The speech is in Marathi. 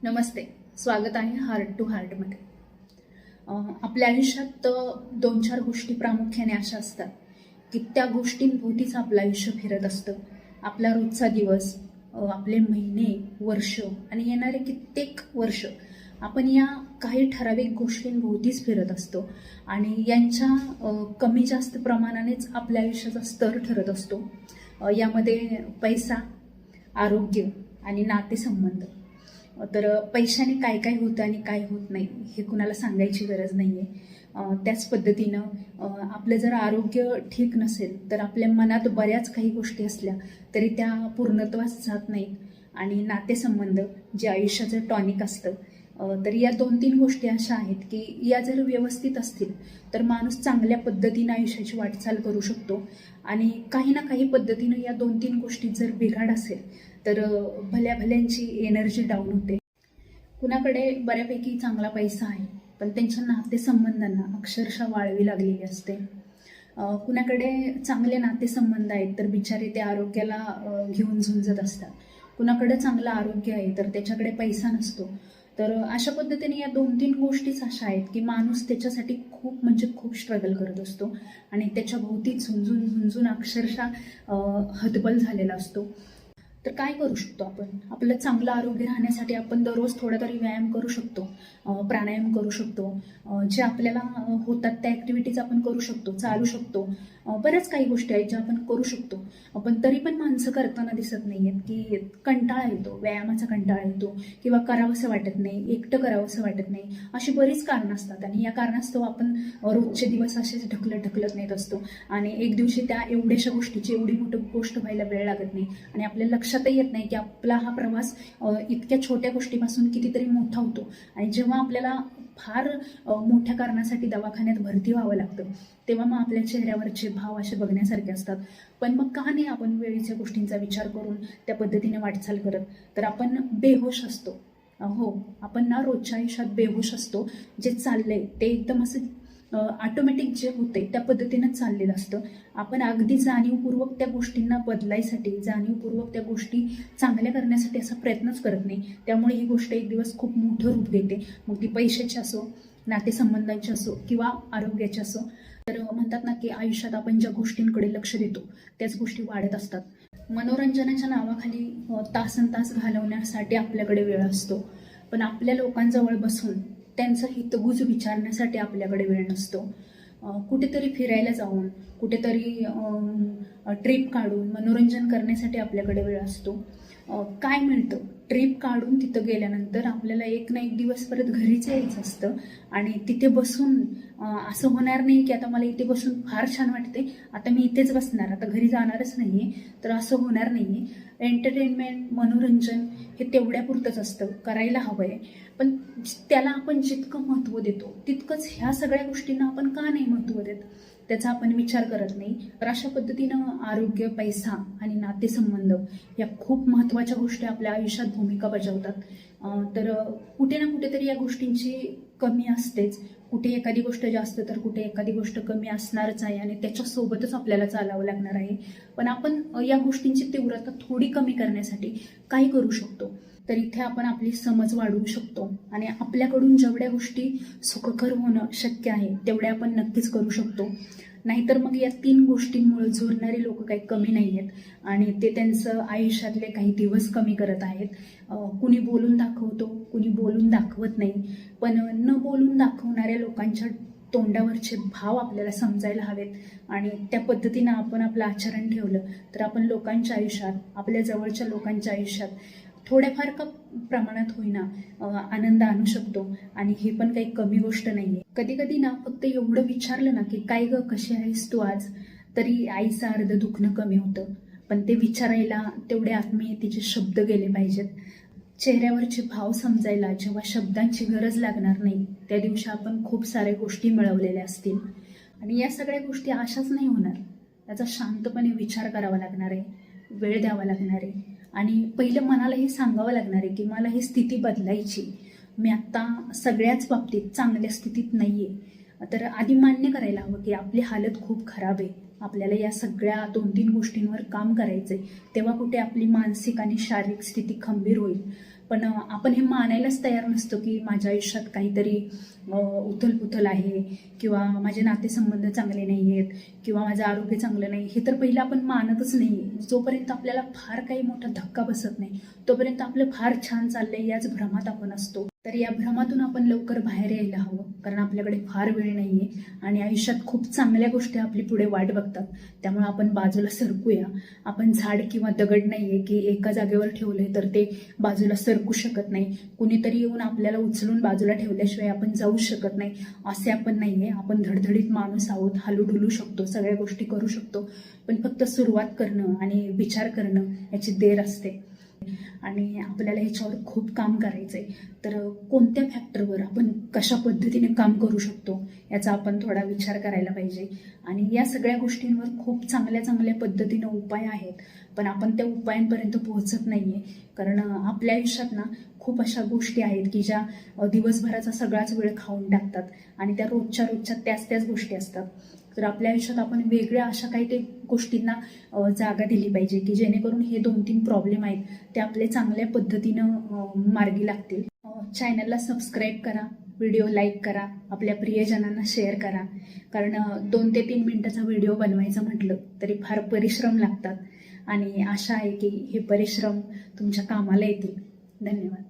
नमस्ते. स्वागत आहे हार्ट टू हार्टमध्ये. आपल्या आयुष्यात 2-4 गोष्टी प्रामुख्याने अशा असतात की त्या गोष्टींभोवतीच आपलं आयुष्य फिरत असतं. आपला रोजचा दिवस, आपले महिने, वर्ष आणि येणारे कित्येक वर्ष आपण या काही ठराविक गोष्टींभोवतीच फिरत असतो आणि यांच्या कमी जास्त प्रमाणानेच आपल्या आयुष्याचा स्तर ठरत असतो. यामध्ये पैसा, आरोग्य आणि नातेसंबंध. तर पैशाने काय काय होतं आणि काय होत नाही हे कुणाला सांगायची गरज नाही आहे. त्याच पद्धतीनं आपलं जर आरोग्य ठीक नसेल तर आपल्या मनात बऱ्याच काही गोष्टी असल्या तरी त्या पूर्णत्वास जात नाहीत. आणि नातेसंबंध जे आयुष्याचं टॉनिक असतं, तर या 2-3 गोष्टी अशा आहेत की या जर व्यवस्थित असतील तर माणूस चांगल्या पद्धतीनं आयुष्याची वाटचाल करू शकतो. आणि काही ना काही पद्धतीनं या 2-3 गोष्टीत जर बिघाड असेल तर भल्या भल्यांची एनर्जी डाऊन होते. कुणाकडे बऱ्यापैकी चांगला पैसा आहे पण त्यांच्या नातेसंबंधांना अक्षरशः वाळवी लागलेली असते. कुणाकडे चांगले नातेसंबंध आहेत तर बिचारे ते आरोग्याला घेऊन झुंजत असतात. कुणाकडे चांगलं आरोग्य आहे तर त्याच्याकडे पैसा नसतो. तर अशा पद्धतीने या 2-3 गोष्टीच अशा आहेत की माणूस त्याच्यासाठी खूप म्हणजे खूप स्ट्रगल करत असतो आणि त्याच्या भोवती झुंजून झुंजून अक्षरशः हतबल झालेला असतो. तर काय करू शकतो आपण? आपलं चांगलं आरोग्य राहण्यासाठी आपण दररोज थोडा तरी व्यायाम करू शकतो, प्राणायाम करू शकतो, जे आपल्याला होतात त्या ॲक्टिव्हिटीज आपण करू शकतो, चालू शकतो. बऱ्याच काही गोष्टी आहेत ज्या आपण करू शकतो. पण तरी पण माणसं करताना दिसत नाही आहेत की कंटाळा येतो, व्यायामाचा कंटाळा येतो किंवा करावंसं वाटत नाही, एकटं करावंसं वाटत नाही, अशी बरीच कारणं असतात. आणि या कारणास्तव आपण रोजचे दिवस असेच ढकलत नेत असतो आणि एक दिवशी त्या एवढ्याशा गोष्टीची एवढी मोठी गोष्ट व्हायला वेळ लागत नाही आणि आपल्या लक्षातही येत नाही की आपला हा प्रवास इतक्या छोट्या गोष्टीपासून कितीतरी मोठा होतो. आणि जेव्हा आपल्याला फार मोठ्या कारणासाठी दवाखान्यात भरती व्हावं लागतं तेव्हा मग आपल्या चेहऱ्यावरचे भाव असे बघण्यासारखे असतात. पण मग का नाही आपण वेळीच्या गोष्टींचा विचार करून त्या पद्धतीने वाटचाल करत? तर आपण बेहोश असतो. हो, आपण ना रोजच्या आयुष्यात बेहोश असतो. जे चाललंय ते एकदम असं ऑटोमॅटिक जे होते त्या पद्धतीनं चाललेलं असतं. आपण अगदी जाणीवपूर्वक त्या गोष्टींना बदलायसाठी, जाणीवपूर्वक त्या गोष्टी चांगल्या करण्यासाठी असा प्रयत्नच करत नाही. त्यामुळे ही गोष्ट एक दिवस खूप मोठं रूप घेते. मग ती पैशाची असो, नातेसंबंधांची असो किंवा आरोग्याची असो. तर म्हणतात ना की आयुष्यात आपण ज्या गोष्टींकडे लक्ष देतो त्याच गोष्टी वाढत असतात. मनोरंजनाच्या नावाखाली तासनतास घालवण्यासाठी आपल्याकडे वेळ असतो, पण आपल्या लोकांजवळ बसून त्यांचं हितगुज विचारण्यासाठी आपल्याकडे वेळ नसतो. कुठेतरी फिरायला जाऊन, कुठेतरी ट्रिप काढून मनोरंजन करण्यासाठी आपल्याकडे वेळ असतो. काय मिळतं? ट्रिप काढून तिथं गेल्यानंतर आपल्याला एक ना एक दिवस परत घरीच यायचं असतं आणि तिथे बसून असं होणार नाही की आता मला इथे बसून फार छान वाटते, आता मी इथेच बसणार, आता घरी जाणारच नाही आहे. तर असं होणार नाही आहे. एंटरटेनमेंट, मनोरंजन हे तेवढ्यापुरतंच असतं, करायला हवं आहे. पण त्याला आपण जितकं महत्त्व देतो तितकंच ह्या सगळ्या गोष्टींना आपण का नाही महत्त्व देत त्याचा आपण विचार करत नाही. तर अशा पद्धतीनं आरोग्य, पैसा आणि नातेसंबंध या खूप महत्त्वाच्या गोष्टी आपल्या आयुष्यात भूमिका बजावतात. तर कुठे ना कुठेतरी या गोष्टींची कमी असतेच. कुठे एखादी गोष्ट जास्त तर कुठे एखादी गोष्ट कमी असणारच आहे आणि त्याच्यासोबतच आपल्याला चालावं लागणार आहे. पण आपण या गोष्टींची तीव्रता थोडी कमी करण्यासाठी काय करू शकतो? तर इथे आपण आपली समज वाढवू शकतो आणि आपल्याकडून जेवढ्या गोष्टी सुखकर होणं शक्य आहे तेवढ्या आपण नक्कीच करू शकतो. नाहीतर मग या 3 गोष्टींमुळे झुरणारे लोक काही कमी नाही आहेत आणि ते त्यांचं आयुष्यातले काही दिवस कमी करत आहेत. कुणी बोलून दाखवतो, कुणी बोलून दाखवत नाही. पण न बोलून दाखवणाऱ्या लोकांच्या तोंडावरचे भाव आपल्याला समजायला हवेत आणि त्या पद्धतीनं आपण आपलं आचरण ठेवलं तर आपण लोकांच्या आयुष्यात, आपल्या जवळच्या लोकांच्या आयुष्यात थोड्याफार का प्रमाणात होईना आनंद आणू शकतो. आणि हे पण काही कमी गोष्ट नाही आहे. कधी कधी ना फक्त एवढं विचारलं ना की काय गं, कशी आहेस तू आज, तरी आईचं अर्ध दुखणं कमी होतं. पण ते विचारायला तेवढे आत्मीयतेचे शब्द गेले पाहिजेत. चेहऱ्यावरचे भाव समजायला जेव्हा शब्दांची गरज लागणार नाही त्या दिवशी आपण खूप साऱ्या गोष्टी मिळवलेल्या असतील. आणि या सगळ्या गोष्टी अशाच नाही होणार. त्याचा शांतपणे विचार करावा लागणार आहे, वेळ द्यावा लागणार आहे आणि पहिलं मनाला हे सांगावं लागणार आहे की मला ही स्थिती बदलायची. मी आत्ता सगळ्याच बाबतीत चांगल्या स्थितीत नाही आहे. तर आधी मान्य करायला हवं की आपली हालत खूप खराब आहे, आपल्याला या सगळ्या 2-3 गोष्टींवर काम करायचं आहे. तेव्हा कुठे आपली मानसिक आणि शारीरिक स्थिती खंबीर होईल. पण आपण हे मानायलाच तयार नसतो की माझ्या आयुष्यात काहीतरी उथलपुथल आहे किंवा माझे नातेसंबंध चांगले नाही आहेत किंवा माझं आरोग्य चांगलं नाही, हे तर पहिलं आपण मानतच नाही. जोपर्यंत आपल्याला फार काही मोठा धक्का बसत नाही तोपर्यंत आपलं फार छान चाललंय याच भ्रमात आपण असतो. तर या भ्रमातून आपण लवकर बाहेर यायला हवं, कारण आपल्याकडे फार वेळ नाहीये आणि आयुष्यात खूप चांगल्या गोष्टी आपली पुढे वाट बघतात. त्यामुळे आपण बाजूला सरकूया. आपण झाड किंवा दगड नाहीये की एका जागेवर ठेवलंय तर ते बाजूला सरकू शकत नाही, कुणीतरी येऊन आपल्याला उचलून बाजूला ठेवल्याशिवाय आपण जाऊ शकत नाही असे आपण नाहीये. आपण धडधडीत माणूस आहोत, हालू शकतो, सगळ्या गोष्टी करू शकतो, पण फक्त सुरुवात करणं आणि विचार करणं याची देर असते. आणि आपल्याला ह्याच्यावर खूप काम करायचंय. तर कोणत्या फॅक्टरवर आपण कशा पद्धतीने काम करू शकतो याचा आपण थोडा विचार करायला पाहिजे. आणि या सगळ्या गोष्टींवर खूप चांगल्या पद्धतीने उपाय आहेत, पण आपण त्या उपायांपर्यंत पोहोचत नाहीये. कारण आपल्या आयुष्यात ना खूप अशा गोष्टी आहेत की ज्या दिवसभराचा सगळाच वेळ खाऊन टाकतात आणि त्या रोजच्या त्याच गोष्टी असतात. तर आपल्या आयुष्यात आपण वेगळ्या अशा काही ते गोष्टींना जागा दिली पाहिजे की जेणेकरून हे 2-3 प्रॉब्लेम आहेत ते आपले चांगल्या पद्धतीनं मार्गी लागतील. चॅनलला सबस्क्राईब करा, व्हिडिओ लाईक करा, आपल्या प्रियजनांना शेअर करा. कारण 2 ते 3 मिनिटाचा व्हिडिओ बनवायचं म्हटलं तरी फार परिश्रम लागतात आणि आशा आहे की हे परिश्रम तुमच्या कामाला येतील. धन्यवाद.